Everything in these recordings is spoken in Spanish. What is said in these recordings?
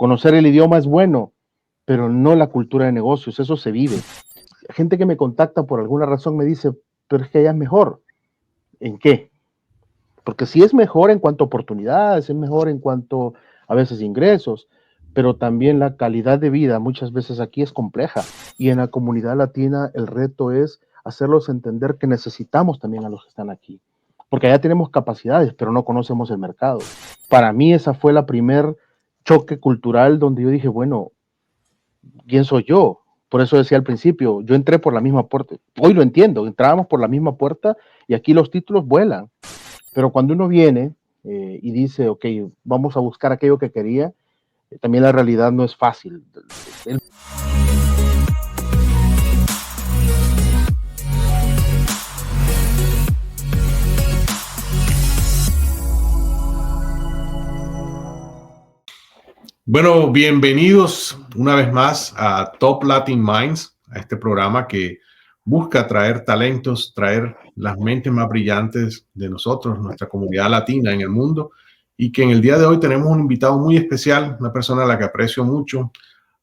Conocer el idioma es bueno, pero no la cultura de negocios, eso se vive. Gente que me contacta por alguna razón me dice, pero es que allá es mejor. ¿En qué? Porque sí es mejor en cuanto a oportunidades, es mejor en cuanto a veces ingresos, pero también la calidad de vida muchas veces aquí es compleja. Y en la comunidad latina el reto es hacerlos entender que necesitamos también a los que están aquí. Porque allá tenemos capacidades, pero no conocemos el mercado. Para mí esa fue la primer choque cultural donde yo dije, bueno, ¿quién soy yo? Por eso decía al principio, yo entré por la misma puerta. Hoy lo entiendo, entrábamos por la misma puerta y aquí los títulos vuelan. Pero cuando uno viene y dice, ok, vamos a buscar aquello que quería, también la realidad no es fácil. El Bueno, bienvenidos una vez más a Top Latin Minds, a este programa que busca traer talentos, traer las mentes más brillantes de nosotros, nuestra comunidad latina en el mundo, y que en el día de hoy tenemos un invitado muy especial, una persona a la que aprecio mucho,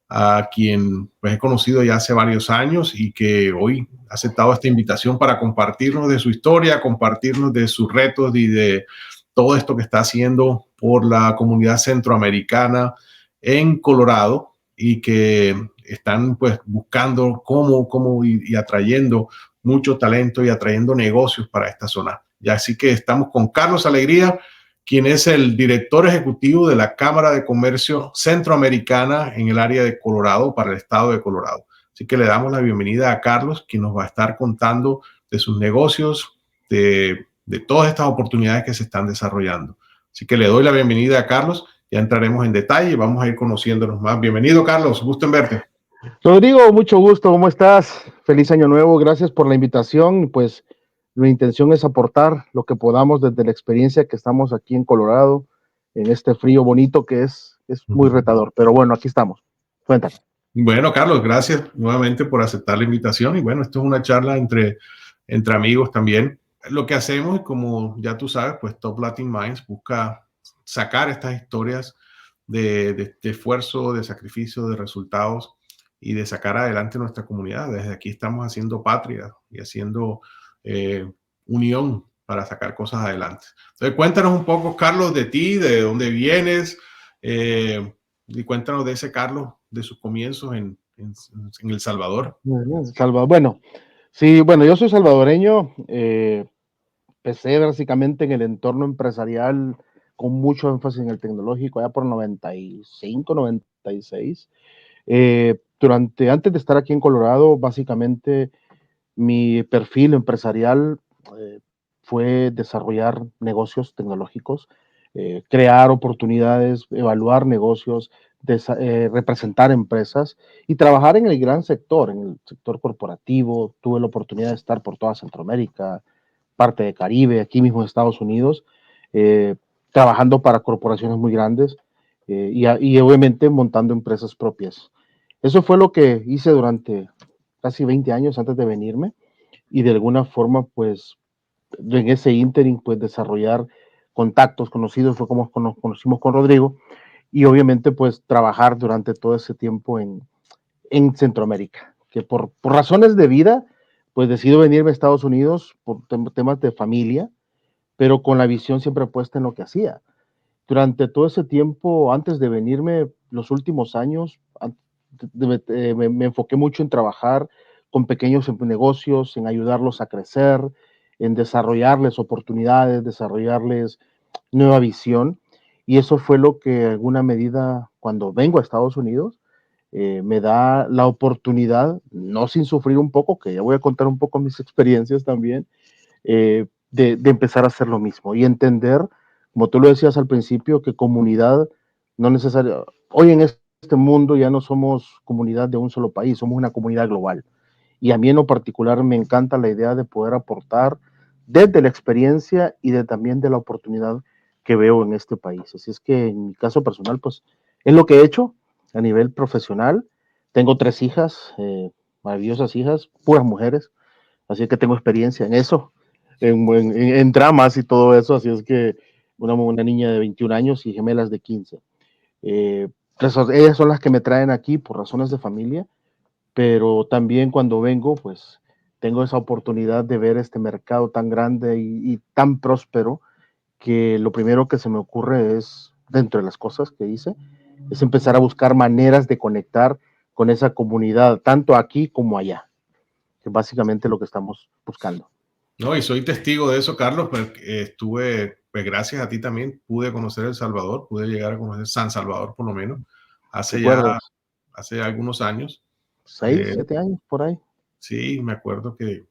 a quien pues, he conocido ya hace varios años y que hoy ha aceptado esta invitación para compartirnos de su historia, compartirnos de sus retos y de todo esto que está haciendo por la comunidad centroamericana en Colorado y que están pues buscando cómo y atrayendo mucho talento y atrayendo negocios para esta zona. Y así que estamos con Carlos Alegría, quien es el director ejecutivo de la Cámara de Comercio Centroamericana en el área de Colorado para el estado de Colorado. Así que le damos la bienvenida a Carlos, quien nos va a estar contando de sus negocios, de todas estas oportunidades que se están desarrollando. Así que le doy la bienvenida a Carlos. Ya entraremos en detalle y vamos a ir conociéndonos más. Bienvenido, Carlos. Gusto en verte. Rodrigo, mucho gusto. ¿Cómo estás? Feliz año nuevo. Gracias por la invitación. Pues mi intención es aportar lo que podamos desde la experiencia que estamos aquí en Colorado, en este frío bonito que es muy retador. Pero bueno, aquí estamos. Cuéntame. Bueno, Carlos, gracias nuevamente por aceptar la invitación. Y bueno, esto es una charla entre amigos también. Lo que hacemos, como ya tú sabes, pues Top Latin Minds busca sacar estas historias de esfuerzo, de sacrificio, de resultados y de sacar adelante nuestra comunidad. Desde aquí estamos haciendo patria y haciendo unión para sacar cosas adelante. Entonces, cuéntanos un poco, Carlos, de ti, de dónde vienes, y cuéntanos de ese Carlos, de sus comienzos en El Salvador. Bueno, sí, bueno, yo soy salvadoreño. Empecé básicamente en el entorno empresarial con mucho énfasis en el tecnológico, allá por 95, 96. Antes de estar aquí en Colorado, básicamente mi perfil empresarial eh, fue desarrollar negocios tecnológicos, crear oportunidades, evaluar negocios, representar empresas y trabajar en el gran sector, en el sector corporativo. Tuve la oportunidad de estar por toda Centroamérica, parte de Caribe, aquí mismo en Estados Unidos, eh, trabajando para corporaciones muy grandes y obviamente montando empresas propias. Eso fue lo que hice durante casi 20 años antes de venirme y de alguna forma, pues, en ese ínterin, pues, desarrollar contactos conocidos, fue como nos conocimos con Rodrigo, y obviamente, pues, trabajar durante todo ese tiempo en Centroamérica, que por razones de vida, pues, decido venirme a Estados Unidos por temas de familia, pero con la visión siempre puesta en lo que hacía. Durante todo ese tiempo, antes de venirme, los últimos años, me enfoqué mucho en trabajar con pequeños negocios, en ayudarlos a crecer, en desarrollarles oportunidades, desarrollarles nueva visión. Y eso fue lo que, en alguna medida, cuando vengo a Estados Unidos, me da la oportunidad, no sin sufrir un poco, que ya voy a contar un poco mis experiencias también, de empezar a hacer lo mismo y entender, como tú lo decías al principio, que comunidad no necesario, hoy en este mundo ya no somos comunidad de un solo país, somos una comunidad global. Y a mí en lo particular me encanta la idea de poder aportar desde la experiencia y también de la oportunidad que veo en este país. Así es que en mi caso personal, pues es lo que he hecho a nivel profesional. Tengo 3 hijas, maravillosas hijas, puras mujeres, así que tengo experiencia en eso, en dramas y todo eso, así es que una niña de 21 años y gemelas de 15. ellas son las que me traen aquí por razones de familia, pero también cuando vengo, pues tengo esa oportunidad de ver este mercado tan grande y tan próspero que lo primero que se me ocurre es, dentro de las cosas que hice, es empezar a buscar maneras de conectar con esa comunidad, tanto aquí como allá, que es básicamente lo que estamos buscando. No, y soy testigo de eso, Carlos, porque estuve, pues gracias a ti también, pude conocer El Salvador, pude llegar a conocer San Salvador por lo menos, ¿Recuerdas? hace algunos años. 6, Eh, 7 años por ahí. sí, me acuerdo que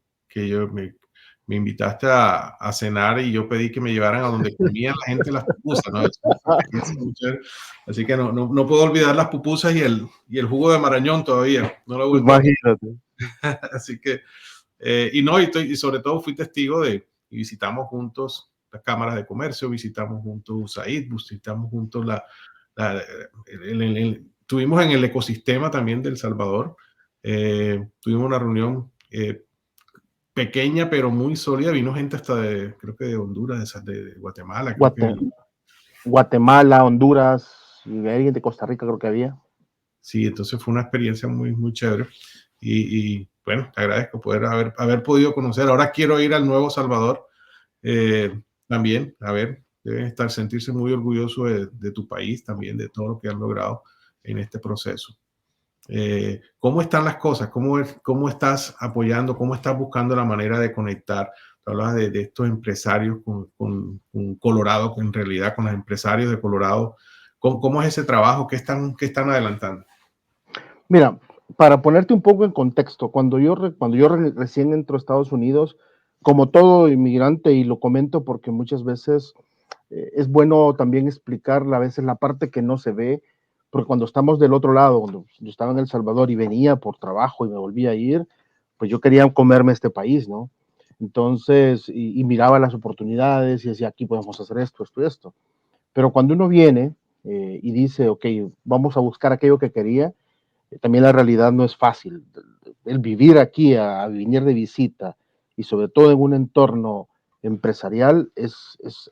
me invitaste a cenar y yo pedí que me llevaran a donde comía la gente las pupusas, ¿no? Es una experiencia muy chévere. Así que no puedo olvidar las pupusas y el jugo de Marañón todavía, no lo he vuelto a... Imagínate. Así que y sobre todo fui testigo y visitamos juntos las cámaras de comercio, visitamos juntos USAID, visitamos juntos la- tuvimos en el ecosistema también de El Salvador, tuvimos una reunión pequeña pero muy sólida, vino gente hasta creo que de Honduras, de Guatemala, creo que Guate- Guatemala, Honduras y alguien de Costa Rica creo que había. sí, entonces fue una experiencia muy, muy chévere. Bueno, te agradezco poder haber podido conocer. Ahora quiero ir al Nuevo Salvador también, a ver, deben sentirse muy orgulloso de tu país también, de todo lo que han logrado en este proceso. ¿Cómo están las cosas? ¿Cómo estás apoyando? ¿Cómo estás buscando la manera de conectar? Tú hablabas de estos empresarios con Colorado, en realidad con los empresarios de Colorado. ¿Cómo es ese trabajo? ¿Qué están adelantando? Mira, para ponerte un poco en contexto, cuando yo recién entro a Estados Unidos, como todo inmigrante, y lo comento porque muchas veces es bueno también explicar a veces la parte que no se ve, porque cuando estamos del otro lado, cuando yo estaba en El Salvador y venía por trabajo y me volvía a ir, pues yo quería comerme este país, ¿no? Entonces, y miraba las oportunidades y decía, aquí podemos hacer esto, esto y esto. Pero cuando uno viene y dice, ok, vamos a buscar aquello que quería, también la realidad no es fácil. El vivir aquí, a venir de visita y sobre todo en un entorno empresarial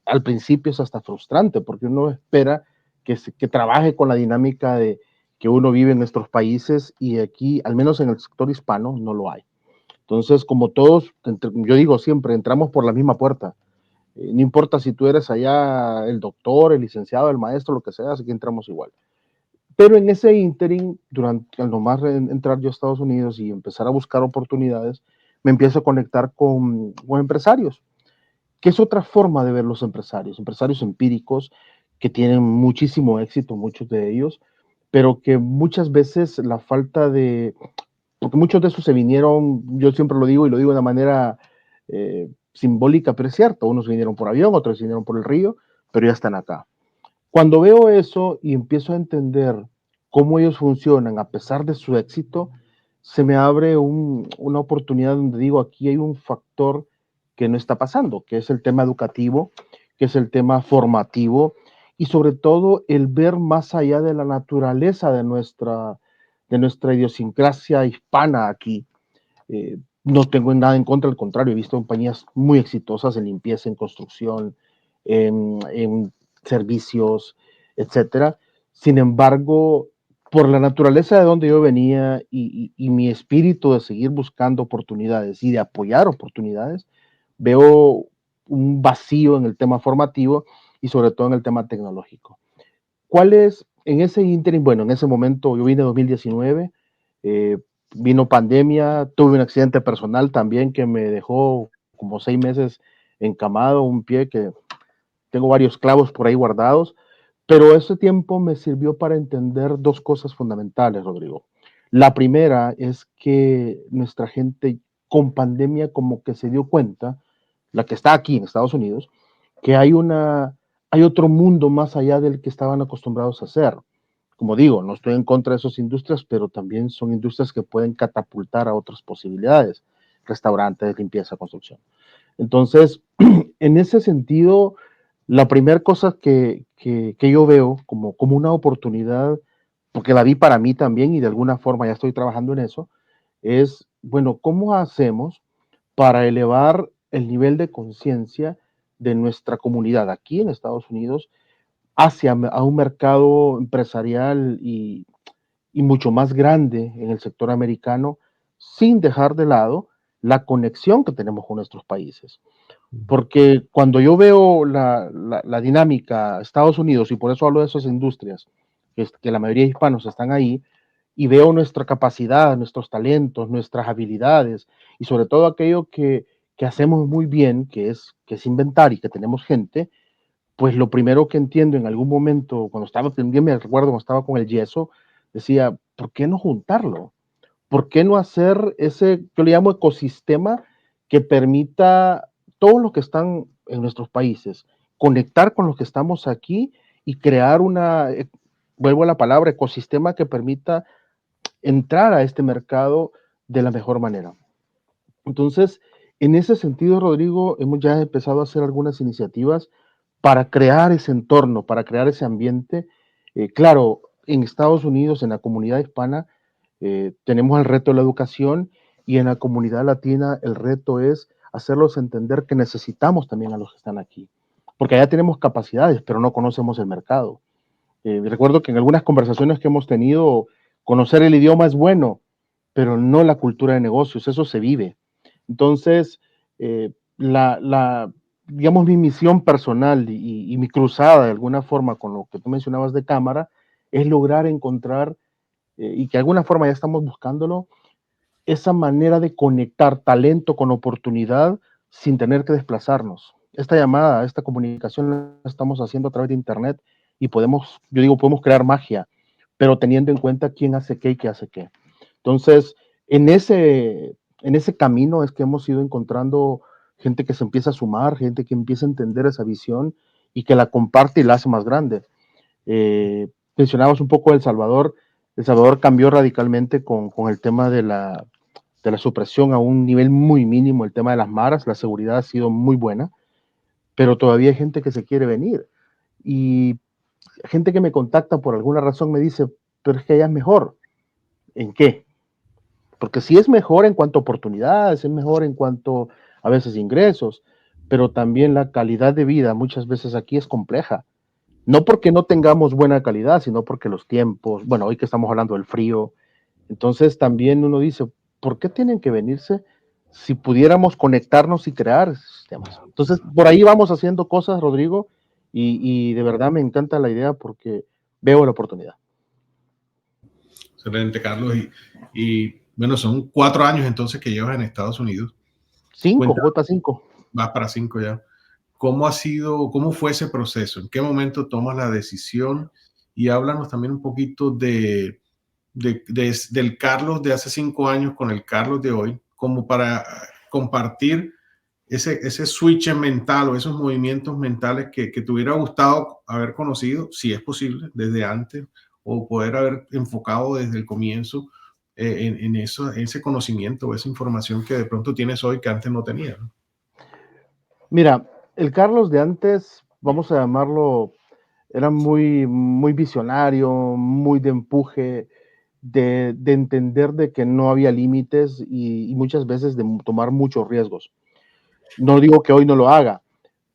al principio es hasta frustrante porque uno espera que trabaje con la dinámica de que uno vive en nuestros países y aquí, al menos en el sector hispano, no lo hay. Entonces, como todos, yo digo siempre, entramos por la misma puerta. No importa si tú eres allá el doctor, el licenciado, el maestro, lo que sea, así que entramos igual. Pero en ese interim, al nomás entrar yo a Estados Unidos y empezar a buscar oportunidades, me empiezo a conectar con empresarios, que es otra forma de ver los empresarios empíricos que tienen muchísimo éxito, muchos de ellos, pero que muchas veces la falta de, porque muchos de esos se vinieron, yo siempre lo digo y lo digo de manera simbólica, pero es cierto, unos vinieron por avión, otros vinieron por el río, pero ya están acá. Cuando veo eso y empiezo a entender cómo ellos funcionan a pesar de su éxito, se me abre una oportunidad donde digo, aquí hay un factor que no está pasando, que es el tema educativo, que es el tema formativo y sobre todo el ver más allá de la naturaleza de nuestra idiosincrasia hispana aquí. No tengo nada en contra, al contrario, he visto compañías muy exitosas en limpieza, en construcción, en servicios, etcétera. Sin embargo, por la naturaleza de donde yo venía y mi espíritu de seguir buscando oportunidades y de apoyar oportunidades, veo un vacío en el tema formativo y sobre todo en el tema tecnológico. ¿Cuál es en ese ínterin? Bueno, en ese momento yo vine en 2019, eh, vino pandemia, tuve un accidente personal también que me dejó como 6 meses encamado, un pie que tengo varios clavos por ahí guardados, pero ese tiempo me sirvió para entender dos cosas fundamentales, Rodrigo. La primera es que nuestra gente con pandemia como que se dio cuenta, la que está aquí en Estados Unidos, que hay otro mundo más allá del que estaban acostumbrados a hacer. Como digo, no estoy en contra de esas industrias, pero también son industrias que pueden catapultar a otras posibilidades, restaurantes, limpieza, construcción. Entonces, en ese sentido, la primera cosa que yo veo como una oportunidad, porque la vi para mí también y de alguna forma ya estoy trabajando en eso, es, bueno, ¿cómo hacemos para elevar el nivel de conciencia de nuestra comunidad aquí en Estados Unidos hacia a un mercado empresarial y mucho más grande en el sector americano, sin dejar de lado la conexión que tenemos con nuestros países. Porque cuando yo veo la dinámica Estados Unidos, y por eso hablo de esas industrias, que la mayoría de hispanos están ahí, y veo nuestra capacidad, nuestros talentos, nuestras habilidades, y sobre todo aquello que hacemos muy bien, que es inventar y que tenemos gente, pues lo primero que entiendo en algún momento, cuando estaba, también me recuerdo cuando estaba con el yeso, decía, ¿por qué no juntarlo? ¿Por qué no hacer ese, yo le llamo ecosistema que permita todos los que están en nuestros países, conectar con los que estamos aquí y crear una, vuelvo a la palabra, ecosistema que permita entrar a este mercado de la mejor manera? Entonces, en ese sentido, Rodrigo, hemos ya empezado a hacer algunas iniciativas para crear ese entorno, para crear ese ambiente. Claro, en Estados Unidos, en la comunidad hispana, tenemos el reto de la educación, y en la comunidad latina el reto es hacerlos entender que necesitamos también a los que están aquí, porque allá tenemos capacidades, pero no conocemos el mercado. Recuerdo que en algunas conversaciones que hemos tenido, conocer el idioma es bueno, pero no la cultura de negocios, eso se vive. Entonces, digamos, mi misión personal y mi cruzada de alguna forma con lo que tú mencionabas de cámara es lograr encontrar, y que de alguna forma ya estamos buscándolo, esa manera de conectar talento con oportunidad sin tener que desplazarnos. Esta llamada, esta comunicación la estamos haciendo a través de Internet y podemos, yo digo, podemos crear magia, pero teniendo en cuenta quién hace qué y qué hace qué. Entonces, en ese camino es que hemos ido encontrando gente que se empieza a sumar, gente que empieza a entender esa visión y que la comparte y la hace más grande. Mencionabas un poco El Salvador. El Salvador cambió radicalmente con el tema de la supresión a un nivel muy mínimo, el tema de las maras, la seguridad ha sido muy buena, pero todavía hay gente que se quiere venir. Y gente que me contacta por alguna razón me dice, pero es que allá es mejor. ¿En qué? Porque sí es mejor en cuanto a oportunidades, es mejor en cuanto a veces ingresos, pero también la calidad de vida muchas veces aquí es compleja. No porque no tengamos buena calidad, sino porque los tiempos, bueno, hoy que estamos hablando del frío, entonces también uno dice, ¿por qué tienen que venirse si pudiéramos conectarnos y crear sistemas? Entonces, por ahí vamos haciendo cosas, Rodrigo, y de verdad me encanta la idea porque veo la oportunidad. Excelente, Carlos. Y bueno, son 4 años entonces que llevas en Estados Unidos. 5, Cuéntame, J5. vas para 5 ya. ¿Cómo ha sido, cómo fue ese proceso? ¿En qué momento tomas la decisión? Y háblanos también un poquito del Carlos de hace 5 años con el Carlos de hoy, como para compartir ese switch mental o esos movimientos mentales que te hubiera gustado haber conocido, si es posible, desde antes, o poder haber enfocado desde el comienzo en ese conocimiento o esa información que de pronto tienes hoy que antes no tenías, ¿no? Mira, el Carlos de antes, vamos a llamarlo, era muy visionario, muy de empuje, de entender de que no había límites y muchas veces de tomar muchos riesgos. No digo que hoy no lo haga,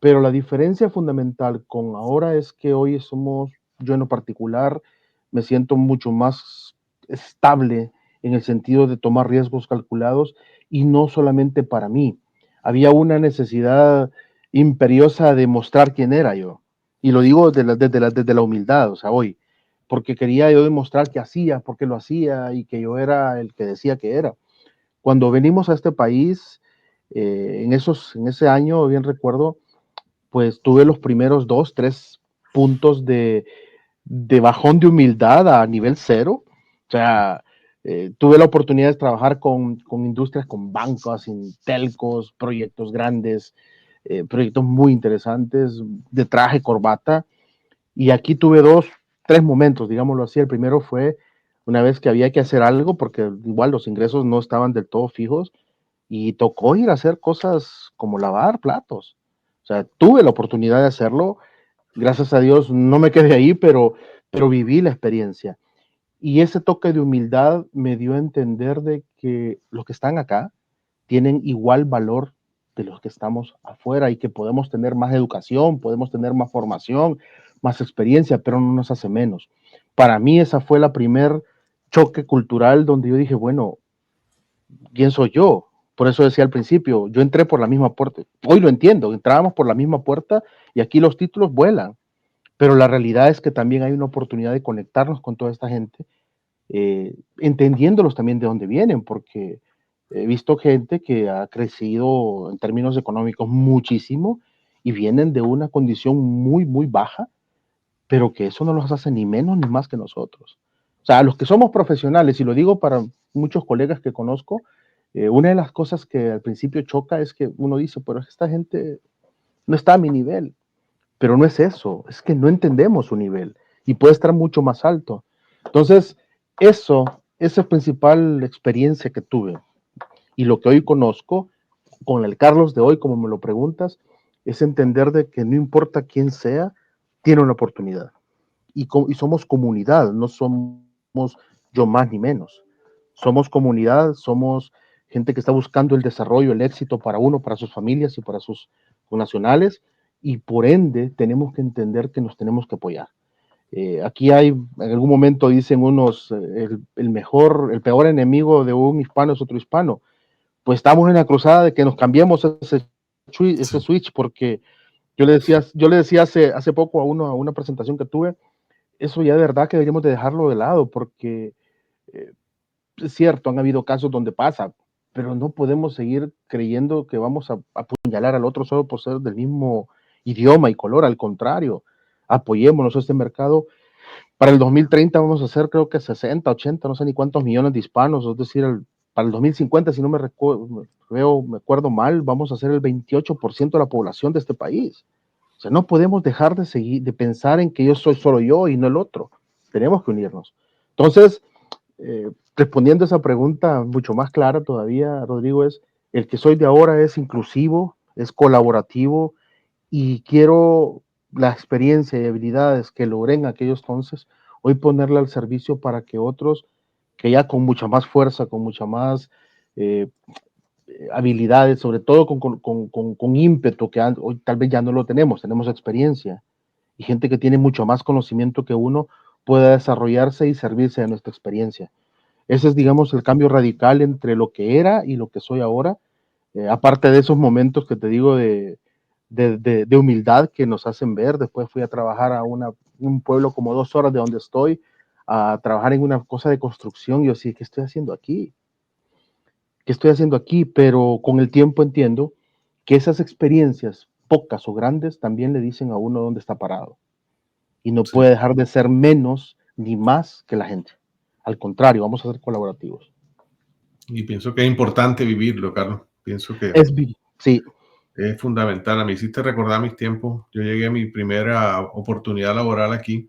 pero la diferencia fundamental con ahora es que hoy somos, yo en lo particular, me siento mucho más estable en el sentido de tomar riesgos calculados y no solamente para mí. Había una necesidad imperiosa de mostrar quién era yo. Y lo digo desde la humildad, o sea, hoy, porque quería yo demostrar qué hacía, por qué lo hacía y que yo era el que decía que era. Cuando venimos a este país, en ese año, bien recuerdo, pues tuve los primeros 2, 3 puntos de bajón de humildad a nivel cero. O sea, tuve la oportunidad de trabajar con industrias, con bancos, en telcos, proyectos grandes, proyectos muy interesantes, de traje, corbata. Y aquí tuve 2, 3 momentos, digámoslo así. El primero fue una vez que había que hacer algo, porque igual los ingresos no estaban del todo fijos, y tocó ir a hacer cosas como lavar platos. O sea, tuve la oportunidad de hacerlo. Gracias a Dios no me quedé ahí, pero viví la experiencia. Y ese toque de humildad me dio a entender de que los que están acá tienen igual valor de los que estamos afuera y que podemos tener más educación, podemos tener más formación, más experiencia, pero no nos hace menos. Para mí esa fue la primer choque cultural donde yo dije, bueno, ¿quién soy yo? Por eso decía al principio, yo entré por la misma puerta. Hoy lo entiendo, entrábamos por la misma puerta y aquí los títulos vuelan. Pero la realidad es que también hay una oportunidad de conectarnos con toda esta gente, entendiéndolos también de dónde vienen, porque he visto gente que ha crecido en términos económicos muchísimo y vienen de una condición muy, muy baja, pero que eso no los hace ni menos ni más que nosotros. O sea, los que somos profesionales, y lo digo para muchos colegas que conozco, una de las cosas que al principio choca es que uno dice, pero esta gente no está a mi nivel, pero no es eso, es que no entendemos su nivel y puede estar mucho más alto. Entonces, esa principal experiencia que tuve y lo que hoy conozco, con el Carlos de hoy, como me lo preguntas, es entender de que no importa quién sea, tiene una oportunidad. Y somos comunidad, no somos yo más ni menos. Somos comunidad, somos gente que está buscando el desarrollo, el éxito para uno, para sus familias y para sus nacionales, y por ende tenemos que entender que nos tenemos que apoyar. Aquí hay, en algún momento dicen unos, el peor enemigo de un hispano es otro hispano. Pues estamos en la cruzada de que nos cambiemos ese switch, porque yo le decía hace poco a una presentación que tuve, eso ya de verdad que deberíamos de dejarlo de lado, porque eh, es cierto, han habido casos donde pasa, pero no podemos seguir creyendo que vamos a apuñalar al otro solo por ser del mismo idioma y color. Al contrario, apoyémonos a este mercado. Para el 2030 vamos a hacer creo que 60, 80, no sé ni cuántos millones de hispanos, es decir, para el 2050, si no me acuerdo mal, vamos a ser el 28% de la población de este país. O sea, no podemos dejar de seguir, de pensar en que yo soy solo yo y no el otro. Tenemos que unirnos. Entonces, respondiendo a esa pregunta mucho más clara todavía, Rodrigo, es el que soy de ahora es inclusivo, es colaborativo y quiero la experiencia y habilidades que logré en aquellos entonces, hoy ponerla al servicio para que otros que ya con mucha más fuerza, con mucha más eh, habilidades, sobre todo con ímpetu, que hoy tal vez ya no lo tenemos, tenemos experiencia y gente que tiene mucho más conocimiento que uno pueda desarrollarse y servirse de nuestra experiencia. Ese es, digamos, el cambio radical entre lo que era y lo que soy ahora, aparte de esos momentos que te digo de humildad que nos hacen ver. Después fui a trabajar a un pueblo como 2 horas de donde estoy, a trabajar en una cosa de construcción. Yo sí, ¿qué estoy haciendo aquí? ¿Qué estoy haciendo aquí? Pero con el tiempo entiendo que esas experiencias, pocas o grandes, también le dicen a uno dónde está parado. Y no Sí. puede dejar de ser menos ni más que la gente. Al contrario, vamos a ser colaborativos. Y pienso que es importante vivirlo, Carlos. Pienso que Sí. es fundamental. Me hiciste recordar mis tiempos. Yo llegué a mi primera oportunidad laboral aquí.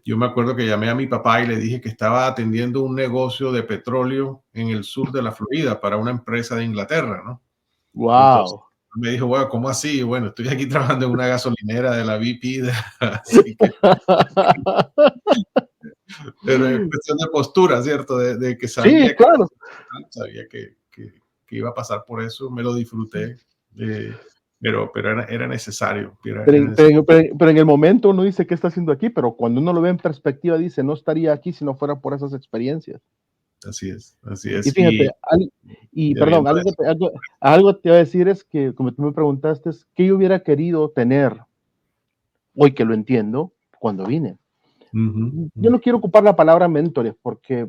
Yo me acuerdo que llamé a mi papá y le dije que estaba atendiendo un negocio de petróleo en el sur de la Florida para una empresa de Inglaterra, ¿no? Entonces Wow. me dijo, bueno, ¿cómo así? Bueno, estoy aquí trabajando en una gasolinera de la BP, así que, pero es cuestión de postura, ¿cierto? De que Sí, sabía que, claro. sabía que iba a pasar por eso, me lo disfruté, pero era necesario, era necesario. Pero en el momento uno dice, ¿qué está haciendo aquí? Pero cuando uno lo ve en perspectiva, dice, no estaría aquí si no fuera por esas experiencias. Así es, así Y es. fíjate, perdón, Habiendo eso. algo te iba a decir es que, como tú me preguntaste, es ¿qué yo hubiera querido tener hoy que lo entiendo cuando vine? Ujú, Yo ujú, no quiero ocupar la palabra mentor, porque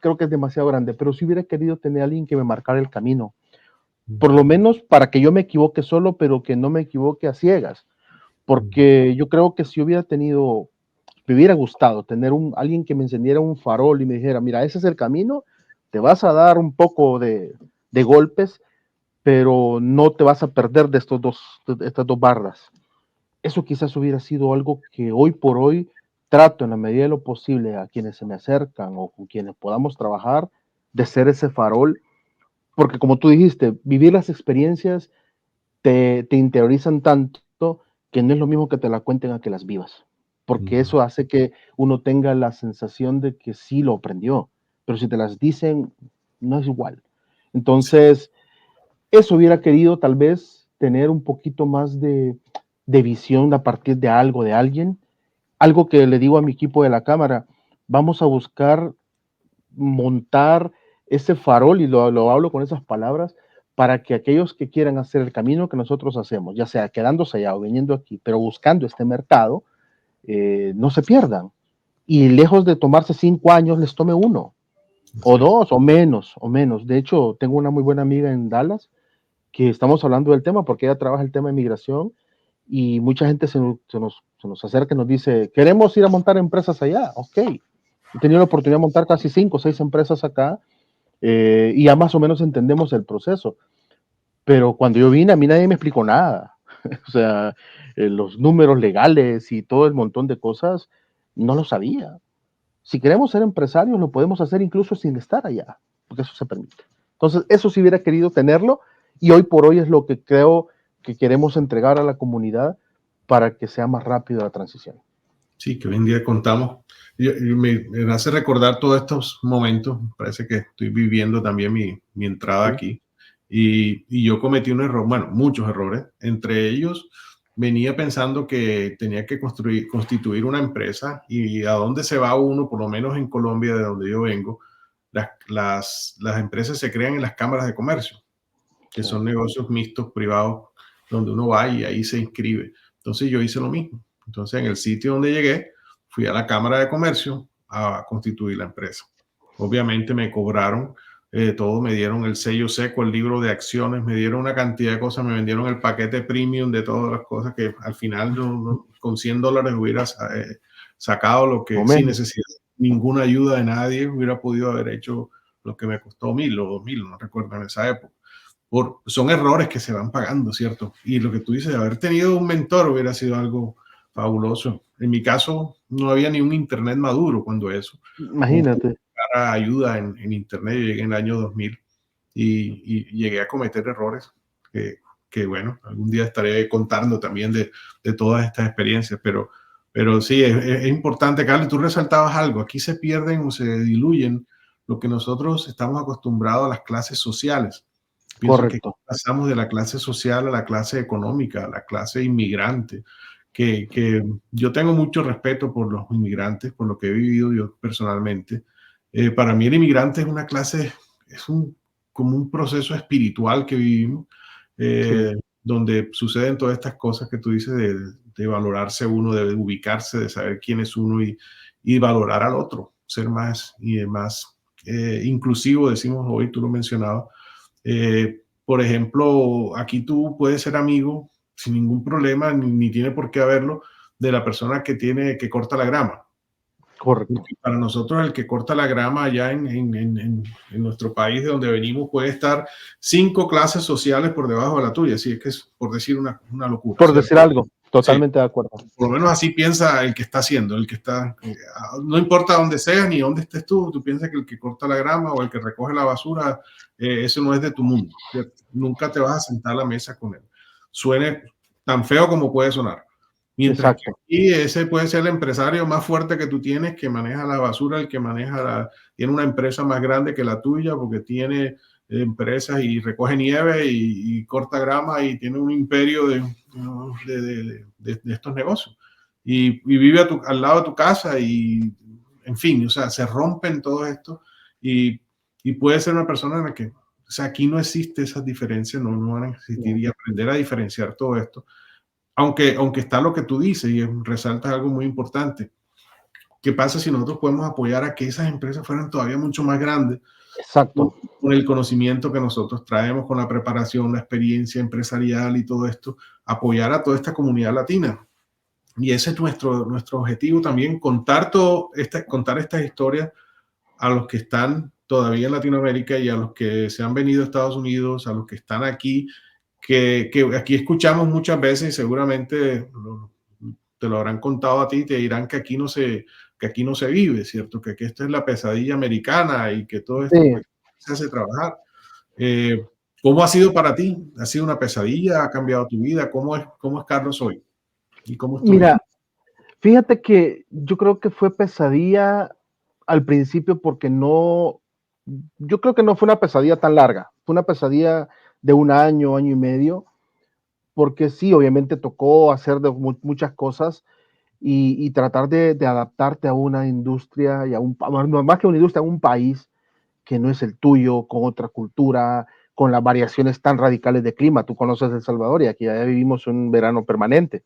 creo que es demasiado grande, pero si hubiera querido tener a alguien que me marcara el camino, ujú, por lo menos para que yo me equivoque solo, pero que no me equivoque a ciegas. ujú, Porque yo creo que si me hubiera gustado tener alguien que me encendiera un farol y me dijera, mira, ese es el camino, te vas a dar un poco de golpes, pero no te vas a perder de estas dos barras. Eso quizás hubiera sido algo que hoy por hoy trato en la medida de lo posible a quienes se me acercan o con quienes podamos trabajar, de ser ese farol, porque como tú dijiste, vivir las experiencias te interiorizan tanto que no es lo mismo que te la cuenten a que las vivas, porque ujú. eso hace que uno tenga la sensación de que sí lo aprendió, pero si te las dicen, no es igual. Sí, Entonces, eso hubiera querido tal vez tener un poquito más de visión a partir de algo, de alguien. Algo que le digo a mi equipo de la cámara, vamos a buscar montar ese farol, y lo hablo con esas palabras, para que aquellos que quieran hacer el camino que nosotros hacemos, ya sea quedándose allá o viniendo aquí, pero buscando este mercado, no se pierdan. Y lejos de tomarse 5 años, les tome 1, o Sí. 2, o menos, o menos. De hecho, tengo una muy buena amiga en Dallas que estamos hablando del tema porque ella trabaja el tema de migración, y mucha gente se nos acerca y nos dice, queremos ir a montar empresas allá. Ok. He tenido la oportunidad de montar casi 5 o 6 empresas acá, y ya más o menos entendemos el proceso. Pero cuando yo vine, a mí nadie me explicó nada. O sea, los números legales y todo el montón de cosas, no lo sabía. Si queremos ser empresarios, lo podemos hacer incluso sin estar allá, porque eso se permite. Entonces, eso sí hubiera querido tenerlo, y hoy por hoy es lo que creo que queremos entregar a la comunidad para que sea más rápido la transición. Sí, que hoy en día contamos. Me hace recordar todos estos momentos. Parece que estoy viviendo también mi entrada ¿Sí? aquí. Y yo cometí un error, bueno, muchos errores. Entre ellos, venía pensando que tenía que constituir una empresa. Y a dónde se va uno, por lo menos en Colombia, de donde yo vengo, las empresas se crean en las cámaras de comercio, que Sí. son negocios mixtos privados, donde uno va y ahí se inscribe. Entonces yo hice lo mismo. Entonces en el sitio donde llegué, fui a la Cámara de Comercio a constituir la empresa. Obviamente me cobraron todo, me dieron el sello seco, el libro de acciones, me dieron una cantidad de cosas, me vendieron el paquete premium de todas las cosas que al final con $100 hubiera sacado lo O que sin menos. necesidad, ninguna ayuda de nadie, hubiera podido haber hecho lo que me costó 1,000 o 2,000, no recuerdo en esa época. Son errores que se van pagando, ¿cierto? Y lo que tú dices, haber tenido un mentor hubiera sido algo fabuloso. En mi caso, no había ni un internet maduro cuando eso. Como Imagínate. para ayuda en internet, yo llegué en el año 2000 y llegué a cometer errores que, bueno, algún día estaré contando también de todas estas experiencias, pero sí, es importante, Carlos, tú resaltabas algo, aquí se pierden o se diluyen lo que nosotros estamos acostumbrados a las clases sociales. Pienso que Correcto. pasamos de la clase social a la clase económica, a la clase inmigrante, que yo tengo mucho respeto por los inmigrantes, por lo que he vivido yo personalmente. Para mí el inmigrante es una clase, es como un proceso espiritual que vivimos, Sí. donde suceden todas estas cosas que tú dices de valorarse uno, de ubicarse, de saber quién es uno y valorar al otro, ser más y más inclusivo, decimos hoy, tú lo mencionabas. Por ejemplo, aquí tú puedes ser amigo sin ningún problema, ni tiene por qué haberlo, de la persona que corta la grama. Correcto. Porque para nosotros el que corta la grama allá en nuestro país de donde venimos puede estar 5 clases sociales por debajo de la tuya, así es que es por decir una locura, Por decir ¿cierto? algo, Sí, totalmente de acuerdo. por lo menos así piensa el que está haciendo, el que está, no importa dónde seas ni dónde estés tú piensas que el que corta la grama o el que recoge la basura, eso no es de tu mundo, ¿cierto? Nunca te vas a sentar a la mesa con él. Suene tan feo como puede sonar. Mientras que Exacto. aquí ese puede ser el empresario más fuerte que tú tienes, que maneja la basura, el que tiene una empresa más grande que la tuya porque tiene empresas y recoge nieve y corta grama y tiene un imperio de estos negocios. Y vive al lado de tu casa y, en fin, o sea, se rompen todo esto y, y puede ser una persona en la que, o sea, aquí no existe esas diferencias, no van a existir y aprender a diferenciar todo esto. Aunque está lo que tú dices y resaltas algo muy importante. ¿Qué pasa si nosotros podemos apoyar a que esas empresas fueran todavía mucho más grandes Exacto. con el conocimiento que nosotros traemos, con la preparación, la experiencia empresarial y todo esto, apoyar a toda esta comunidad latina? Y ese es nuestro objetivo también, contar estas historias a los que están todavía en Latinoamérica y a los que se han venido a Estados Unidos, a los que están aquí, que aquí escuchamos muchas veces y seguramente te lo habrán contado a ti, te dirán que aquí no se vive, ¿cierto? Que esto es la pesadilla americana y que todo esto Sí. pues se hace trabajar. Eh, ¿Cómo ha sido para ti? ¿Ha sido una pesadilla? ¿Ha cambiado tu vida? Cómo es Carlos hoy? ¿Y cómo es tu vida? Mira, fíjate que yo creo que fue pesadilla al principio porque no, yo creo que no fue una pesadilla tan larga, fue una pesadilla de 1 año, año y medio, porque sí, obviamente tocó hacer muchas cosas y tratar de adaptarte a una industria y a más que una industria, a un país que no es el tuyo, con otra cultura, con las variaciones tan radicales de clima. Tú conoces El Salvador y aquí ya vivimos un verano permanente.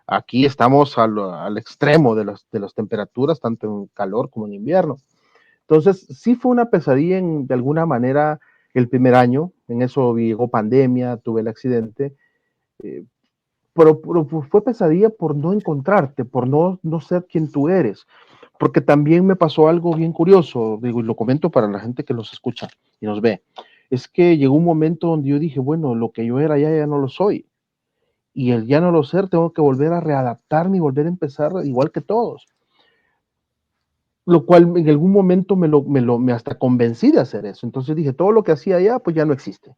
Aquí estamos al extremo de las temperaturas, tanto en calor como en invierno. Entonces, sí fue una pesadilla de alguna manera el primer año. En eso llegó pandemia, tuve el accidente. eh, pero fue pesadilla por no encontrarte, por no ser quien tú eres. Porque también me pasó algo bien curioso, digo, y lo comento para la gente que nos escucha y nos ve. Es que llegó un momento donde yo dije, bueno, lo que yo era ya no lo soy. Y el ya no lo ser, tengo que volver a readaptarme y volver a empezar igual que todos. Lo cual en algún momento me hasta convencí de hacer eso. Entonces dije, todo lo que hacía allá, pues ya no existe.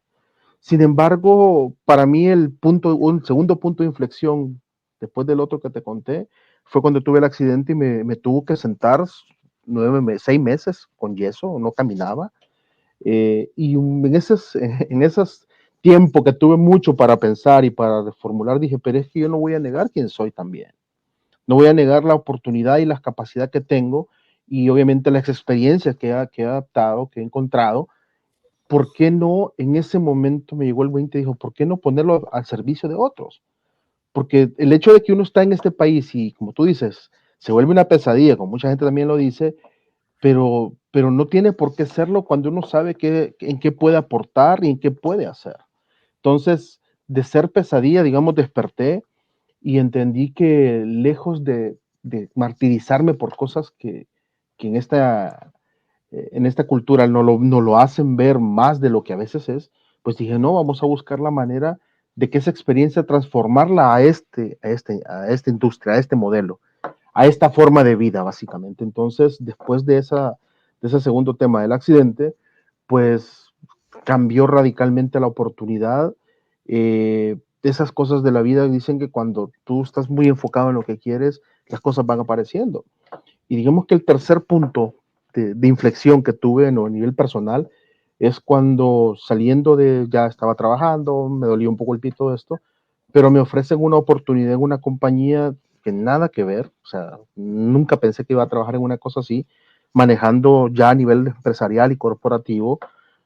Sin embargo, para mí un segundo punto de inflexión, después del otro que te conté, fue cuando tuve el accidente y me tuvo que sentar 6 meses con yeso, no caminaba. Y en esos tiempo que tuve mucho para pensar y para reformular, dije, pero es que yo no voy a negar quién soy también. No voy a negar la oportunidad y la capacidad que tengo y obviamente las experiencias que he adaptado, que he encontrado. ¿Por qué no en ese momento me llegó el 20 y dijo, ¿por qué no ponerlo al servicio de otros? Porque el hecho de que uno está en este país y, como tú dices, se vuelve una pesadilla, como mucha gente también lo dice, pero no tiene por qué serlo cuando uno sabe en qué puede aportar y en qué puede hacer. Entonces, de ser pesadilla, digamos, desperté y entendí que lejos de martirizarme por cosas que en esta cultura no lo hacen ver más de lo que a veces es, pues dije, no, vamos a buscar la manera de que esa experiencia transformarla a esta industria, a este modelo, a esta forma de vida, básicamente. Entonces, después de ese segundo tema del accidente, pues cambió radicalmente la oportunidad. Esas cosas de la vida dicen que cuando tú estás muy enfocado en lo que quieres, las cosas van apareciendo. Y digamos que el tercer punto de inflexión que tuve a nivel personal es cuando ya estaba trabajando, me dolía un poco el pito de esto, pero me ofrecen una oportunidad en una compañía que nada que ver, o sea, nunca pensé que iba a trabajar en una cosa así, manejando ya a nivel empresarial y corporativo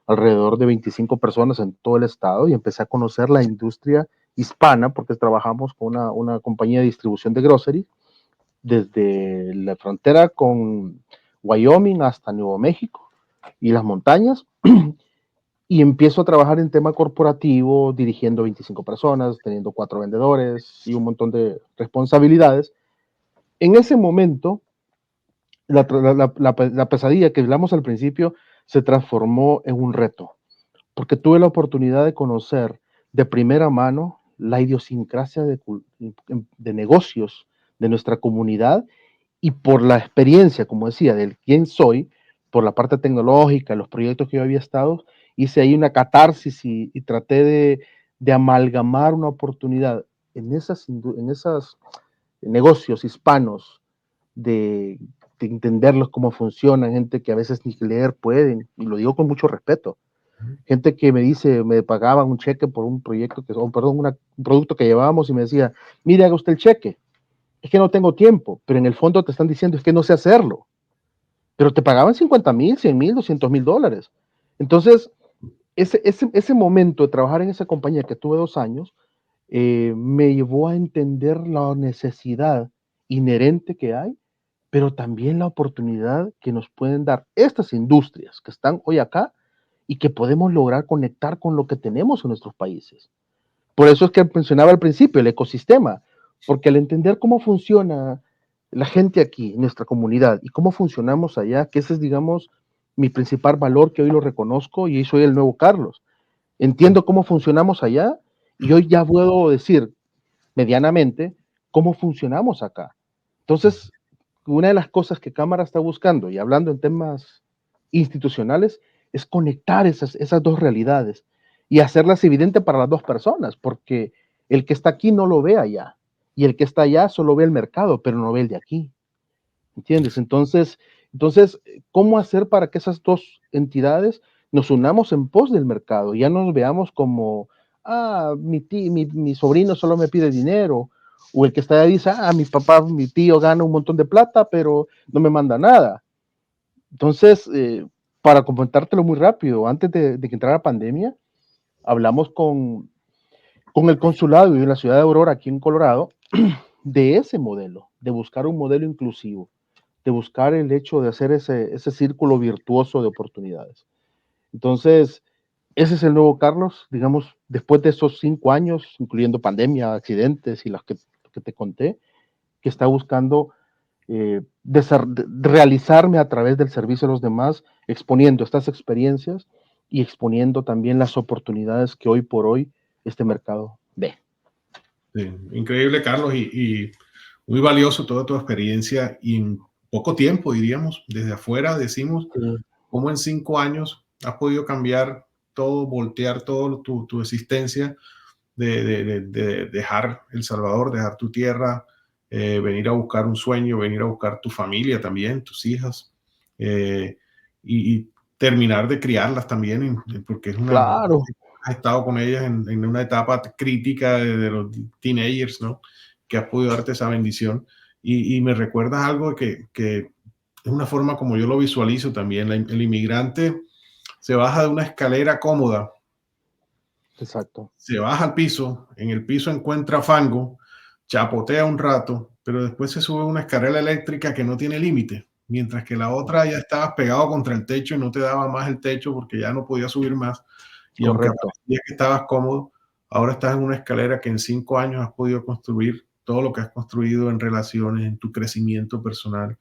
alrededor de 25 personas en todo el estado y empecé a conocer la industria hispana porque trabajamos con una compañía de distribución de grocery desde la frontera con Wyoming hasta Nuevo México y las montañas, y empiezo a trabajar en tema corporativo, dirigiendo 25 personas, teniendo 4 vendedores y un montón de responsabilidades. En ese momento, la pesadilla que hablamos al principio se transformó en un reto, porque tuve la oportunidad de conocer de primera mano la idiosincrasia de negocios de nuestra comunidad y por la experiencia, como decía, del quién soy, por la parte tecnológica, los proyectos que yo había estado, hice ahí una catarsis y traté de amalgamar una oportunidad en esos negocios hispanos, de, de entenderlos cómo funcionan, gente que a veces ni leer pueden, y lo digo con mucho respeto, gente que me dice, me pagaban un cheque por un proyecto, perdón, un producto que llevábamos y me decía, mire, haga usted el cheque, es que no tengo tiempo, pero en el fondo te están diciendo es que no sé hacerlo, pero te pagaban 50,000, 100,000, $200,000. Entonces, ese momento de trabajar en esa compañía que tuve 2 años, me llevó a entender la necesidad inherente que hay, pero también la oportunidad que nos pueden dar estas industrias que están hoy acá y que podemos lograr conectar con lo que tenemos en nuestros países. Por eso es que mencionaba al principio el ecosistema, porque al entender cómo funciona la gente aquí, nuestra comunidad, y cómo funcionamos allá, que ese es, digamos, mi principal valor, que hoy lo reconozco y hoy soy el nuevo Carlos. Entiendo cómo funcionamos allá y hoy ya puedo decir medianamente cómo funcionamos acá. Entonces, una de las cosas que Cámara está buscando, y hablando en temas institucionales, es conectar esas dos realidades y hacerlas evidentes para las dos personas, porque el que está aquí no lo ve allá, y el que está allá solo ve el mercado, pero no ve el de aquí. ¿Entiendes? Entonces, ¿cómo hacer para que esas dos entidades nos unamos en pos del mercado? Ya no nos veamos como mi sobrino solo me pide dinero, o el que está ahí dice, mi papá, mi tío gana un montón de plata, pero no me manda nada. Entonces, para comentártelo muy rápido, antes de que entrara la pandemia, hablamos con el consulado de la ciudad de Aurora, aquí en Colorado, de ese modelo, de buscar un modelo inclusivo, de buscar el hecho de hacer ese círculo virtuoso de oportunidades. Entonces, ese es el nuevo Carlos, digamos, después de esos 5 años, incluyendo pandemia, accidentes y las que te conté, que está buscando de realizarme a través del servicio a los demás, exponiendo estas experiencias y exponiendo también las oportunidades que hoy por hoy este mercado ve. Sí, increíble, Carlos, y muy valioso toda tu experiencia y en poco tiempo, diríamos, desde afuera decimos, Sí, cómo en 5 años has podido cambiar todo, voltear todo tu existencia, de dejar El Salvador, dejar tu tierra, venir a buscar un sueño, venir a buscar tu familia también, tus hijas, eh, y terminar de criarlas también, porque claro, has estado con ellas en una etapa crítica de los teenagers, ¿no? Que has podido darte esa bendición. Y me recuerdas algo que es una forma como yo lo visualizo también. El inmigrante se baja de una escalera cómoda, exacto. se baja al piso, en el piso encuentra fango, chapotea un rato, pero después se sube a una escalera eléctrica que no tiene límite, mientras que la otra ya estabas pegado contra el techo y no te daba más el techo porque ya no podía subir más. Y aunque Correcto. parecía que estabas cómodo, ahora estás en una escalera que en 5 años has podido construir todo lo que has construido en relaciones, en tu crecimiento personal.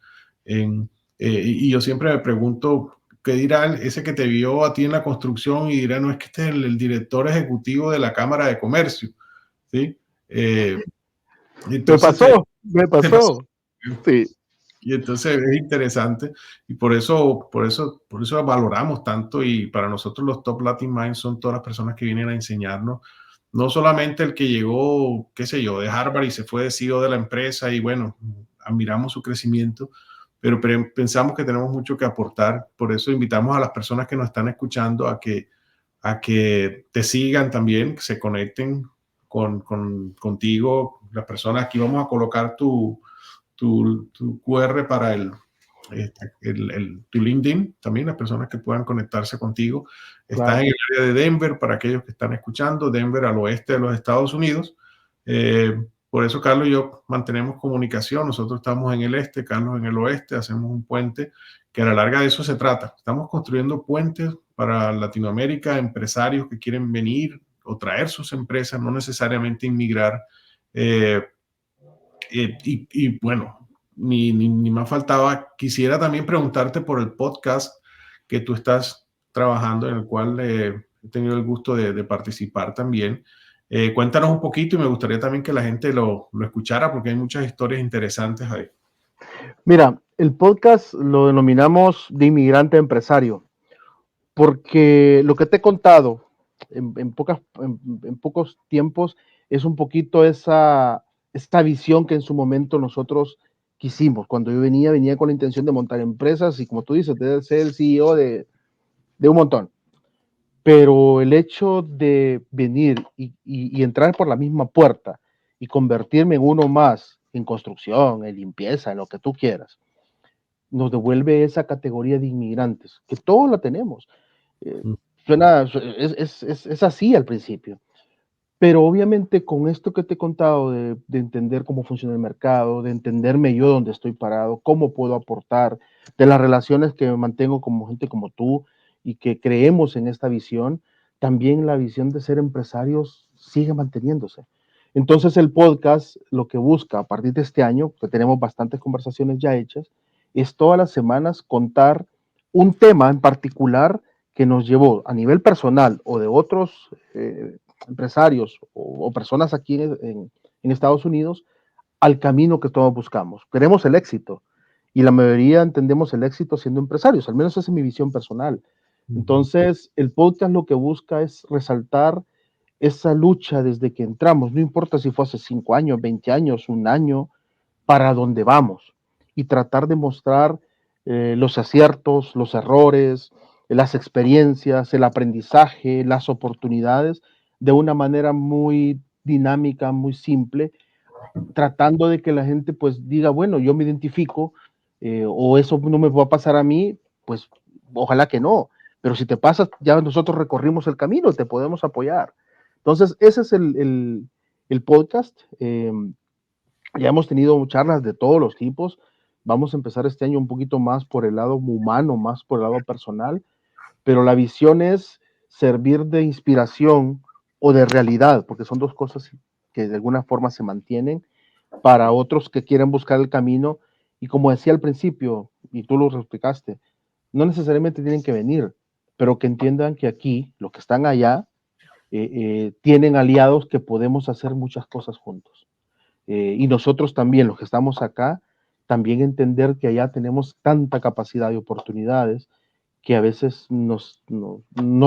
Y yo siempre me pregunto, ¿qué dirá ese que te vio a ti en la construcción y dirá, no, es que este es el director ejecutivo de la Cámara de Comercio? ¿Sí? Eh, Me entonces, pasó, me te pasó. pasó. Sí, Y entonces es interesante y por eso valoramos tanto, y para nosotros los Top Latin Minds son todas las personas que vienen a enseñarnos, no solamente el que llegó, qué sé yo, de Harvard y se fue de CEO de la empresa y bueno, admiramos su crecimiento, pero pensamos que tenemos mucho que aportar. Por eso invitamos a las personas que nos están escuchando a que te sigan también, que se conecten contigo. Las personas, aquí vamos a colocar tu QR para tu LinkedIn, también las personas que puedan conectarse contigo. Estás claro. en el área de Denver, para aquellos que están escuchando, Denver al oeste de los Estados Unidos. Por eso Carlos y yo mantenemos comunicación. Nosotros estamos en el este, Carlos en el oeste, hacemos un puente que a la larga de eso se trata. Estamos construyendo puentes para Latinoamérica, empresarios que quieren venir o traer sus empresas, no necesariamente inmigrar. Y bueno, ni más faltaba. Quisiera también preguntarte por el podcast que tú estás trabajando, en el cual he tenido el gusto de participar también. Cuéntanos un poquito y me gustaría también que la gente lo escuchara porque hay muchas historias interesantes ahí. Mira, el podcast lo denominamos de inmigrante empresario, porque lo que te he contado en pocos tiempos es un poquito esta visión que en su momento nosotros quisimos. Cuando yo venía con la intención de montar empresas y como tú dices, de ser el CEO de un montón. Pero el hecho de venir y entrar por la misma puerta y convertirme en uno más en construcción, en limpieza, en lo que tú quieras, nos devuelve esa categoría de inmigrantes, que todos la tenemos. Eh, Mm. es así al principio, pero obviamente con esto que te he contado de entender cómo funciona el mercado, de entenderme yo dónde estoy parado, cómo puedo aportar, de las relaciones que mantengo con gente como tú y que creemos en esta visión, también la visión de ser empresarios sigue manteniéndose. Entonces el podcast lo que busca a partir de este año, que tenemos bastantes conversaciones ya hechas, es todas las semanas contar un tema en particular que nos llevó a nivel personal o de otros empresarios o personas aquí en Estados Unidos al camino que todos buscamos. Queremos el éxito y la mayoría entendemos el éxito siendo empresarios, al menos esa es mi visión personal. Ujú. Entonces, el podcast lo que busca es resaltar esa lucha desde que entramos, no importa si fue hace 5 años, 20 años, un año, para dónde vamos y tratar de mostrar los aciertos, los errores, las experiencias, el aprendizaje, las oportunidades de una manera muy dinámica, muy simple, tratando de que la gente pues diga, bueno, yo me identifico, o eso no me va a pasar a mí, pues ojalá que no, pero si te pasa, ya nosotros recorrimos el camino, te podemos apoyar. Entonces, ese es el podcast. Ya hemos tenido charlas de todos los tipos. Vamos a empezar este año un poquito más por el lado humano, más por el lado personal, pero la visión es servir de inspiración o de realidad, porque son dos cosas que de alguna forma se mantienen para otros que quieren buscar el camino. Y como decía al principio, y tú lo explicaste, no necesariamente tienen que venir, pero que entiendan que aquí, los que están allá, tienen aliados que podemos hacer muchas cosas juntos. Y nosotros también, los que estamos acá, también entender que allá tenemos tanta capacidad y oportunidades que a veces no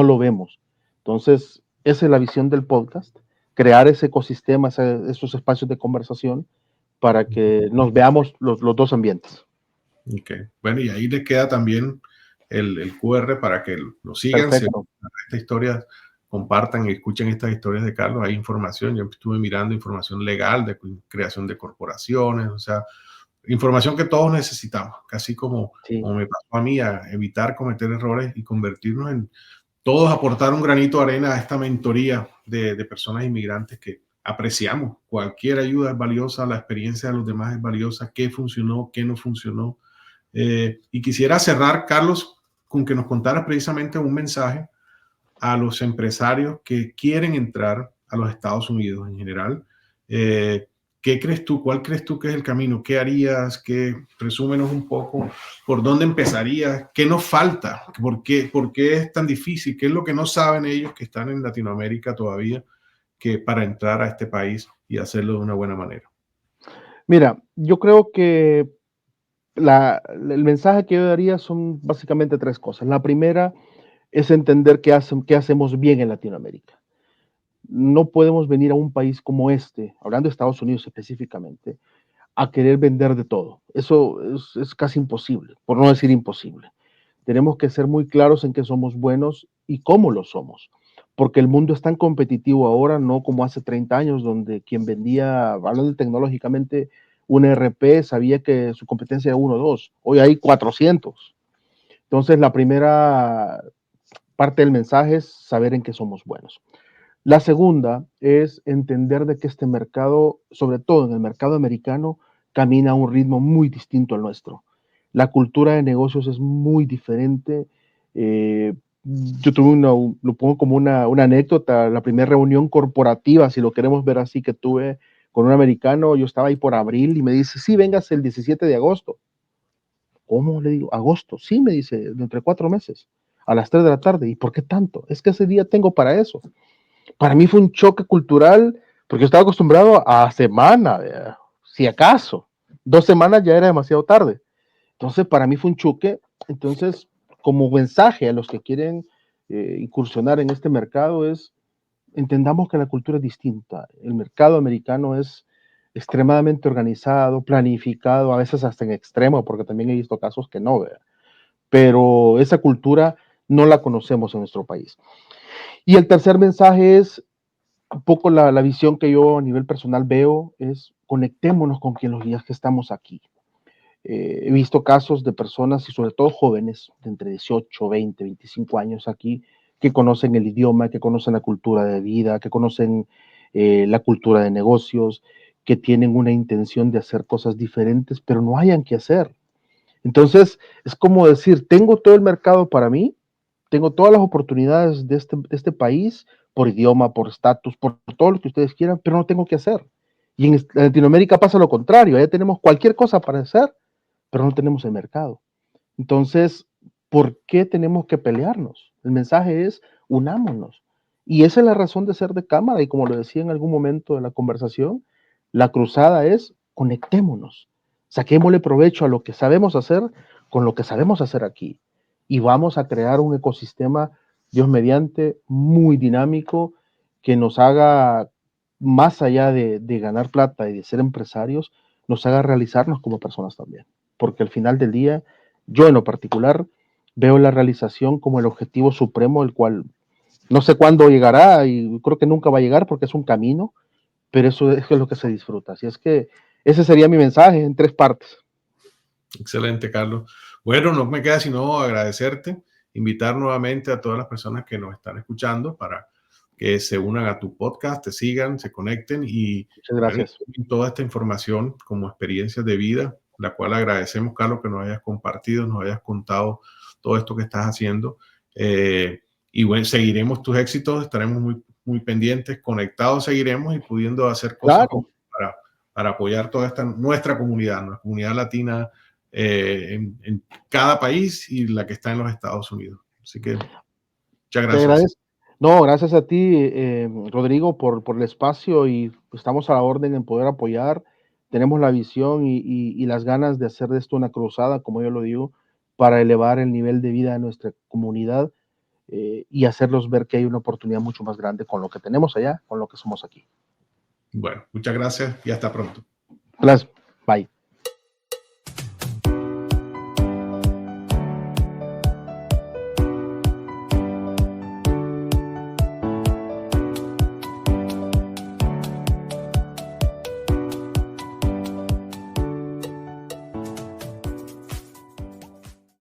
lo vemos. Entonces, esa es la visión del podcast, crear ese ecosistema, esos espacios de conversación para que nos veamos los dos ambientes. Okay. Bueno, y ahí les queda también el QR para que lo sigan. Perfecto. Esta historia, compartan y escuchen estas historias de Carlos. Hay información, yo estuve mirando información legal de creación de corporaciones, o sea, información que todos necesitamos, casi como, Sí. como me pasó a mí, a evitar cometer errores y convertirnos en todos, aportar un granito de arena a esta mentoría de personas inmigrantes que apreciamos. Cualquier ayuda es valiosa, la experiencia de los demás es valiosa, qué funcionó, qué no funcionó. Y quisiera cerrar, Carlos, con que nos contaras precisamente un mensaje a los empresarios que quieren entrar a los Estados Unidos en general. ¿Qué crees tú? ¿Cuál crees tú que es el camino? ¿Qué harías? Resúmenos un poco por dónde empezarías. ¿Qué nos falta? ¿Por qué es tan difícil? ¿Qué es lo que no saben ellos que están en Latinoamérica todavía que para entrar a este país y hacerlo de una buena manera? Mira, yo creo que el mensaje que yo daría son básicamente tres cosas. La primera es entender qué hacemos bien en Latinoamérica. No podemos venir a un país como este, hablando de Estados Unidos específicamente, a querer vender de todo. Eso es casi imposible, por no decir imposible. Tenemos que ser muy claros en qué somos buenos y cómo lo somos, porque el mundo es tan competitivo ahora, no como hace 30 años, donde quien vendía, hablando tecnológicamente, un ERP sabía que su competencia era 1 o 2. Hoy hay 400. Entonces, la primera parte del mensaje es saber en qué somos buenos. La segunda es entender de que este mercado, sobre todo en el mercado americano, camina a un ritmo muy distinto al nuestro. La cultura de negocios es muy diferente. Yo tuve lo pongo como una anécdota, la primera reunión corporativa, si lo queremos ver así, que tuve con un americano, yo estaba ahí por abril y me dice, sí, vengas el 17 de agosto. ¿Cómo? Le digo, agosto. Sí, me dice, dentro de 4 meses, a las 3 de la tarde. ¿Y por qué tanto? Es que ese día tengo para eso. Para mí fue un choque cultural, porque yo estaba acostumbrado a semana, si acaso. 2 semanas ya era demasiado tarde. Entonces, para mí fue un choque. Entonces, como mensaje a los que quieren incursionar en este mercado es, entendamos que la cultura es distinta. El mercado americano es extremadamente organizado, planificado, a veces hasta en extremo, porque también he visto casos que no, ¿verdad? Pero esa cultura no la conocemos en nuestro país. Y el tercer mensaje es, un poco la visión que yo a nivel personal veo es conectémonos con quien los días que estamos aquí. He visto casos de personas y sobre todo jóvenes de entre 18, 20, 25 años aquí que conocen el idioma, que conocen la cultura de vida, que conocen la cultura de negocios, que tienen una intención de hacer cosas diferentes, pero no hayan que hacer. Entonces, es como decir, tengo todo el mercado para mí, tengo todas las oportunidades de este país, por idioma, por estatus, por todo lo que ustedes quieran, pero no tengo que hacer. Y en Latinoamérica pasa lo contrario, allá tenemos cualquier cosa para hacer, pero no tenemos el mercado. Entonces, ¿por qué tenemos que pelearnos? El mensaje es, unámonos. Y esa es la razón de ser de cámara, y como lo decía en algún momento de la conversación, la cruzada es, conectémonos, saquémosle provecho a lo que sabemos hacer con lo que sabemos hacer aquí. Y vamos a crear un ecosistema, Dios mediante, muy dinámico, que nos haga, más allá de ganar plata y de ser empresarios, nos haga realizarnos como personas también. Porque al final del día, yo en lo particular, veo la realización como el objetivo supremo, el cual No sé cuándo llegará y creo que nunca va a llegar porque es un camino, pero eso es lo que se disfruta. Así es que ese sería mi mensaje en 3 partes. Excelente, Carlos. Bueno, no me queda sino agradecerte, invitar nuevamente a todas las personas que nos están escuchando para que se unan a tu podcast, te sigan, se conecten y Muchas bueno, gracias. toda esta información como experiencias de vida, la cual agradecemos, Carlos, que nos hayas compartido, nos hayas contado todo esto que estás haciendo. Y bueno, seguiremos tus éxitos, estaremos muy pendientes, conectados seguiremos y pudiendo hacer cosas Claro. para apoyar toda nuestra comunidad latina en cada país y la que está en los Estados Unidos. Así que muchas Te gracias. agradezco. No, gracias a ti, Rodrigo, por el espacio y estamos a la orden en poder apoyar. Tenemos la visión y las ganas de hacer de esto una cruzada, como yo lo digo, para elevar el nivel de vida de nuestra comunidad y hacerlos ver que hay una oportunidad mucho más grande con lo que tenemos allá, con lo que somos aquí. Bueno, muchas gracias y hasta pronto. Gracias. Bye.